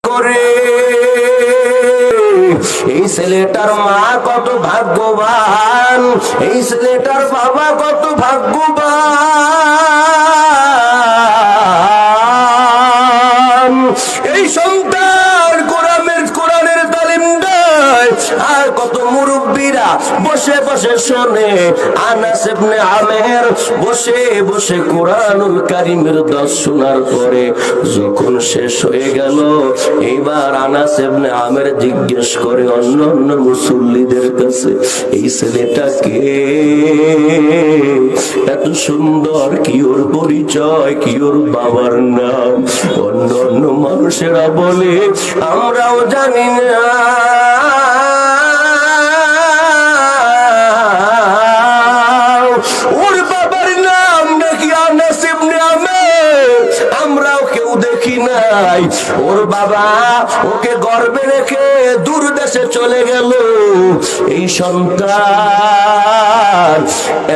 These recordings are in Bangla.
করে। এই ছেলেটার মা কত ভাগ্যবান, এই ছেলেটার বাবা কত ভাগ্যবান। এই সন্তান কোরআনের তালিম দেয়, আর কত মুরব্বীরা বসে বসে শোনে। আনাস ইবনে আমের বসে বসে কোরআনুল কারীমের দর্শ শোনার পরে যখন শেষ হয়ে গেল, এইবার আনাস ইবনে আমের জিজ্ঞেস করে অন্য অন্য মুসল্লিদের কাছে, এই ছেলেটাকে এত সুন্দর, কি ওর পরিচয়, কি ওর বাবার নাম? অন্য অন্য মানুষেরা বলে আমরাও জানি না। ওর বাবার নাম নাকি আনাস ইবনে আমের, আমরাও কেউ দেখি নাই। ওর বাবা ওকে গর্ভে রেখে দূর দেশে চলে গেল। এই সন্তান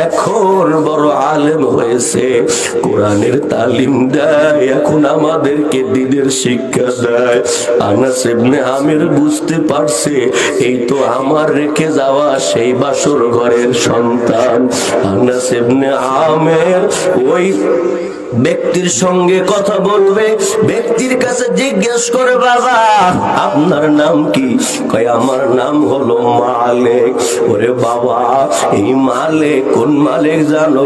এখন বড় আলেম হয়েছে, কোরআনের তালিম দেয়, এখন আমাদেরকে দ্বীনের শিক্ষা দেয়। আনাস ইবনে আমের বুঝতে পারছে এই তো আমার রেখে যাওয়া সেই বাসর ঘরের সন্তান। আনাস ইবনে আমের ওই ব্যক্তির সঙ্গে কথা বলবে, ব্যক্তির কাছে জিজ্ঞেস করে, বাবা আপনার নাম কি? কয় আমার নাম হলো মালিক। ওরে বাবা, এই মালিক কোন মালিক জানো?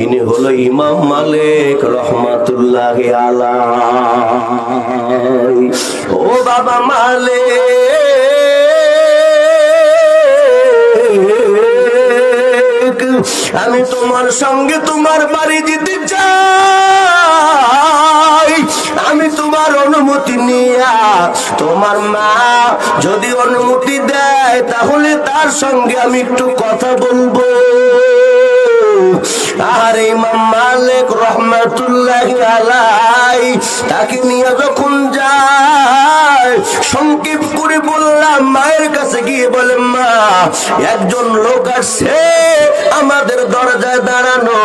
ইনি হলো ইমাম মালিক রহমাতুল্লাহি আলাইহি। ও বাবা মালিক, আমি তোমার সঙ্গে তোমার বাড়ি যেতে চাই। আমি তোমার অনুমতি নিয়া, তোমার মা যদি অনুমতি দেয় তাহলে তার সঙ্গে আমি একটু কথা বলবো। আর ইমাম মালিক রহমাতুল্লাহি আলাইহি তাকে নিয়ে যখন যায়, সংক্ষেপ করে বললাম, মায়ের কাছে গিয়ে বলে, মা একজন লোক আসছে আমাদের দরজায় দাঁড়ানো।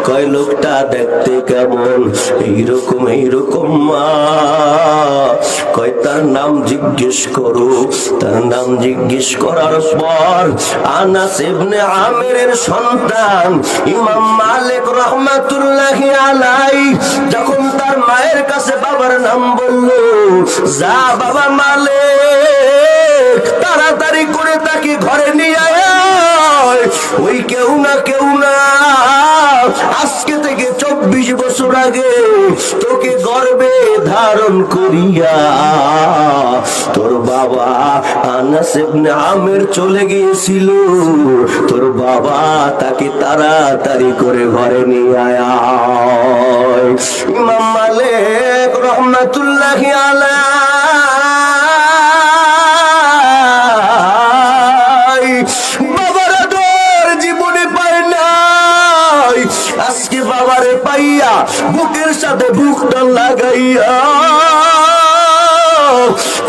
কয় লোকটা দেখতে কেমন? এইরকম এইরকম মা। কয় তার নাম জিজ্ঞেস করো। তার নাম জিজ্ঞেস করার পর আনাস ইবনে আমেরের সন্তান ইমাম মালিক রহমাতুল্লাহি আলাইহি যখন তার মায়ের কাছে বাবার নাম বলল, যা বাবা মালিক, তাড়াতাড়ি করে তাকে ঘরে নিয়ে আয়। ওই কেউ না আজকে থেকে 24 বছর আগে তোকে গর্ভে ধারণ করিয়া তোর বাবা আনাস ইবনে আমের চলে গিয়েছিল। তোর বাবা তাকে তাড়াতাড়ি করে ঘরে নিয়ে আয়। ইমাম মালিক রহমাতুল্লাহি আলাইহি বাবার আদর জীবনে পায় নাই। আজকে বাবারে পাইয়া বুকের সাথে বুকটা লাগাইয়া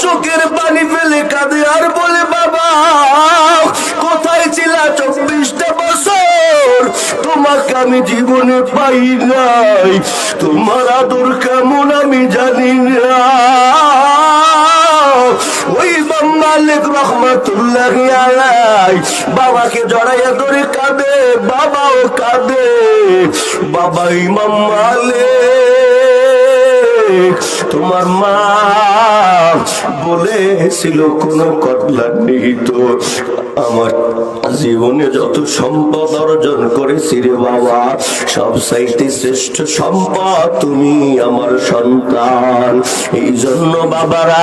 চোখের পানি ফেলে কাঁদে আর বলে, বাবা কোথায় ছিলা 24টা বছর? তোমাকে আমি জীবনে পাই নাই, তোমার আদর কেমন আমি জানি না। ওই ইমাম মালিক রহমাতুল্লাহি আলাইহি বাবাকে জড়াইয়া ধরে কাঁদে, বাবাও কাঁদে। বাবা ইমাম মালিক, তোমার মা বলেছিল কোনো কল্যাণ নেই তো। আমার জীবনে যত সম্পদ অর্জন করেছি রে বাবা, সব চাইতে শ্রেষ্ঠ সম্পদ তুমি আমার সন্তান। এই জন্য বাবারা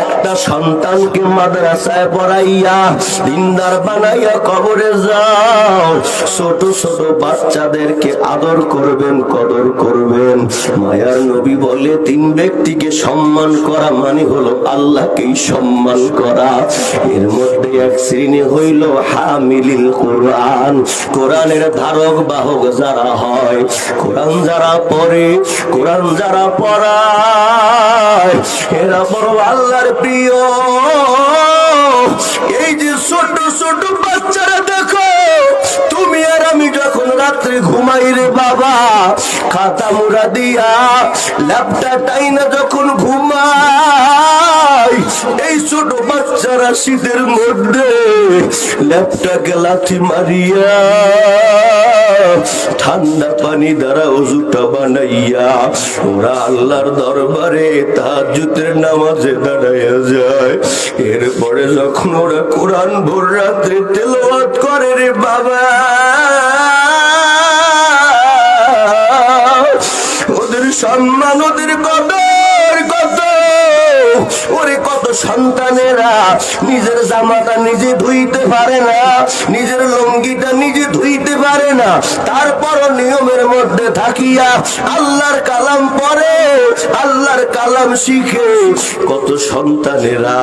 একটা সন্তানকে মাদ্রাসায় পড়াইয়া দিনদার বানাইয়া কবরে যাও। ছোট ছোট বাচ্চাদেরকে আদর করবেন, কদর করবেন। মায়ার নবী বলে 3 ব্যক্তিকে সম্মান করা মানে হলো আল্লাহকেই সম্মান করা। এর মধ্যে এক শ্রেণী হইল হামিলিল কোরআন, কোরআনের ধারক বাহক যারা হয়, কোরআন যারা পড়ে, কোরআন যারা পড়ায়, এরা বড় আল্লাহর প্রিয়। এই যে ছোট ছোট বাচ্চারা দেখো, তুমি আর আমি যখন রাত্রে ঘুমাই রে বাবা, খাতা মুড়া দিয়া ল্যাপটা টাইনা যখন ঘুমাই, ফরাসিদের মধ্যে ল্যাপটাকে লাথি মারিয়া ঠান্ডা পানি দ্বারা ওযুটা বানাইয়া ওরা আল্লাহর দরবারে তাহাজ্জুদের নামাজে দাঁড়াইয়া যায়। এরপরে যখন ওরা কোরআন ভোর রাত্রে তেলাওয়াত করে রে বাবা, ওদের সম্মান, ওদের কদর কত। ওরে কত সন্তানেরা নিজের জামাটা নিজে ধুইতে পারে না, নিজের লুঙ্গিটা নিজে ধুইতে পারে না, তারপর নিয়মের মধ্যে থাকিয়া আল্লাহর কালাম পড়ে, আল্লাহর কালাম শিখে। কত সন্তানেরা,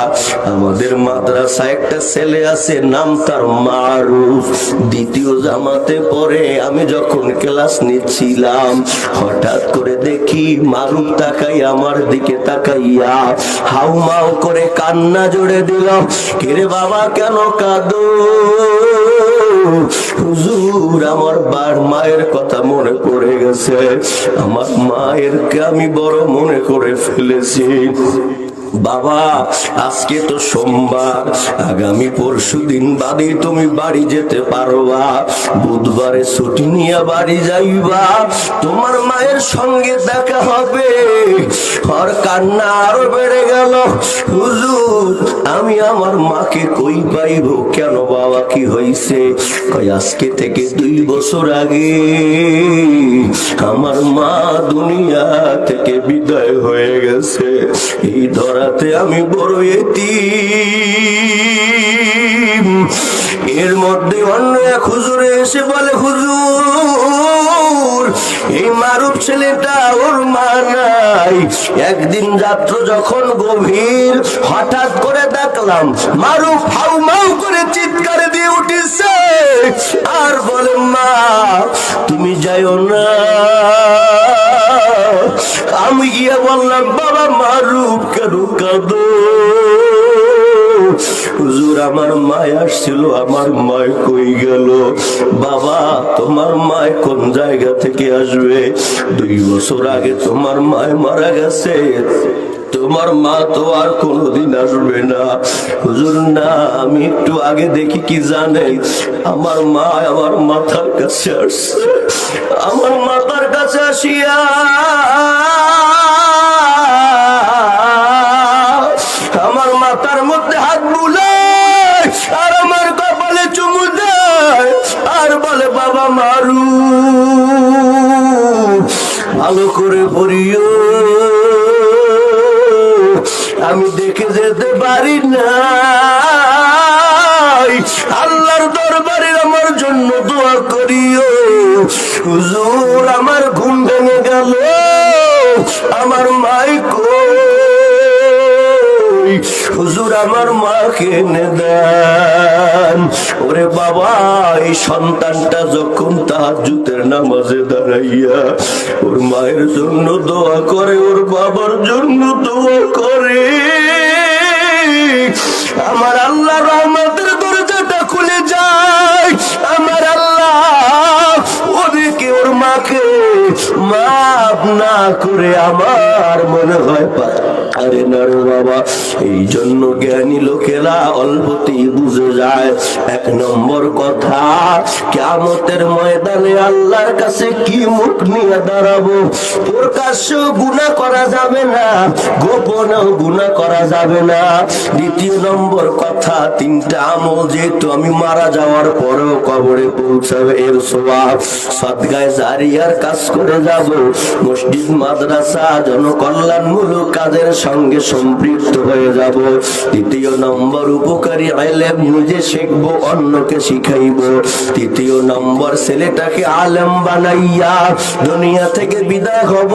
আমাদের মাদ্রাসায় একটা ছেলে আছে, নাম তার মারুফ, দ্বিতীয় জামাতে পড়ে। আমি যখন ক্লাস নিচ্ছিলাম হঠাৎ করে দেখি মারুফ তাকাই আমার দিকে তাকাইয়া হাউমাউ করে কান্না জুড়ে দিল। কিরে বাবা কেন কাঁদো? হুজুর আমার মায়ের কথা মনে পড়ে গেছে, আমার মায়েরকে আমি বড় মনে করে ফেলেছি। বাবা আজকে তো সোমবার, আগামী পরশু দিন বাদে তুমি বাড়ি যেতে পারবা, বুধবারে ছুটি নিয়ে বাড়ি যাইবা, তোমার মায়ের সঙ্গে দেখা হবে। আর কান্না আরো বেড়ে গেল। হুজুর আমি আমার মাকে কই পাইব? কেন বাবা কি হয়েছে? আজকে থেকে 2 বছর আগে আমার মা দুনিয়া থেকে বিদায় হয়ে গেছে। এই ধরাতে আমি বড় এতিম। এর মধ্যে অন্য এক হুজুরে এসে বলে, হুজুর এই মারুফ ছেলেটা ওর মা নাই। একদিন রাত্র যখন গভীর, হঠাৎ করে দেখলাম মারুফ হাউমাউ করে চিৎকার দিয়ে উঠেছে আর বলে, মা তুমি যাইও না। আমি গিয়ে বললাম, বাবা মারুফ কেন কাঁদো? হুজুর আমার মায় আসছিল, আমার মায় কই গেল? বাবা তোমার মায় কোন জায়গা থেকে আসবে? 2 বছর আগে তোমার মায় মারা গেছে, তোমার মা তো আর কোনোদিন আসবে না। হুজুর না, আমি একটু আগে দেখি কি জানে, আমার মা আমার মাথার কাছে আসছে। আমার মাথার কাছে আসিয়া আমার মাথার মধ্যে হাত বুলায় আর আমার কপালে চুমু দেয় আর বলে, বাবা মারু ভালো করে পড়িও, আমি দেখে যেতে পারি না। আল্লাহর দরবারে আমার জন্য দোয়া করিও। হুজুর আমার ঘুম ভেঙে গেল, আমার মাই কই? হুজুর আমার মাকে এনে দেন। ওরে বাবা, এই সন্তানটা যখন তাহাজ্জুদের নামাজে দাঁড়াইয়া ওর মায়ের জন্য দোয়া করে, ওর বাবার জন্য দোয়া করে, আমার আল্লাহ রহমতের দরজাটা খুলে যায়। আমার আল্লাহ ওদেরকে, ওর মাকে মাফ না করে আমার মনে হয় আরে না রে বাবা। এই জন্য জ্ঞানী লোকেরা অল্পতেই বুঝে যায়। 1 নম্বর কথা, কিয়ামতের ময়দানে আল্লাহর কাছে কি মুখ নিয়ে দাঁড়াবো? প্রকাশ্য গুনাহ করা যাবে না, গোপনেও গুনাহ করা যাবে না। 2 নম্বর কথা, 3টা আমল যেহেতু আমি মারা যাওয়ার পরেও কবরে পৌঁছাবে, এর সওয়াব সাদগায়ে জারিয়ার কাজ করে যাব। মসজিদ মাদ্রাসা জনকল্যাণমূলক কাজের সঙ্গে সম্পৃক্ত হয়ে যাব। 3 নম্বর, উপকারী ইলম নিজে শিখব, অন্যকে শিখাইব। 3 নম্বর, ছেলেটাকে আলেম বানাইয়া দুনিয়া থেকে বিদায় হব।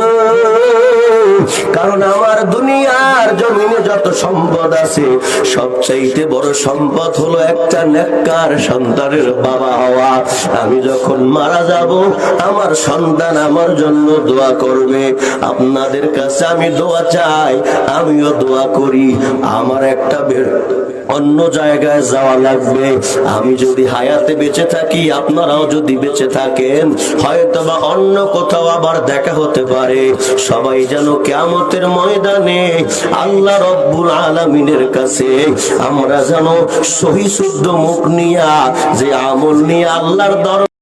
কারণ আমার দুনিয়ার জমিনে যত সম্পদ আছে, সবচাইতে বড় সম্পদ হলো একটা নেককার সন্তানের বাবা হওয়া। আমি যখন মারা যাব, আমার সন্তান আমার জন্য দোয়া করবে। আপনাদের কাছে আমি দোয়া চাই, আমিও দোয়া করি আমার একটা অন্য জায়গায় যাওয়া লাগবে। আমি যদি হায়াতে বেঁচে থাকি, আপনারাও যদি বেঁচে থাকেন, হয়তোবা অন্য কোথাও আবার দেখা হতে পারে। সবাই যেন কিয়ামতের ময়দানে আল্লাহ রব্বুল আলামিনের কাছে আমরা যেন সহি শুদ্ধ মুখ নিয়া, যে আমল নিয়ে আল্লাহর দরবারে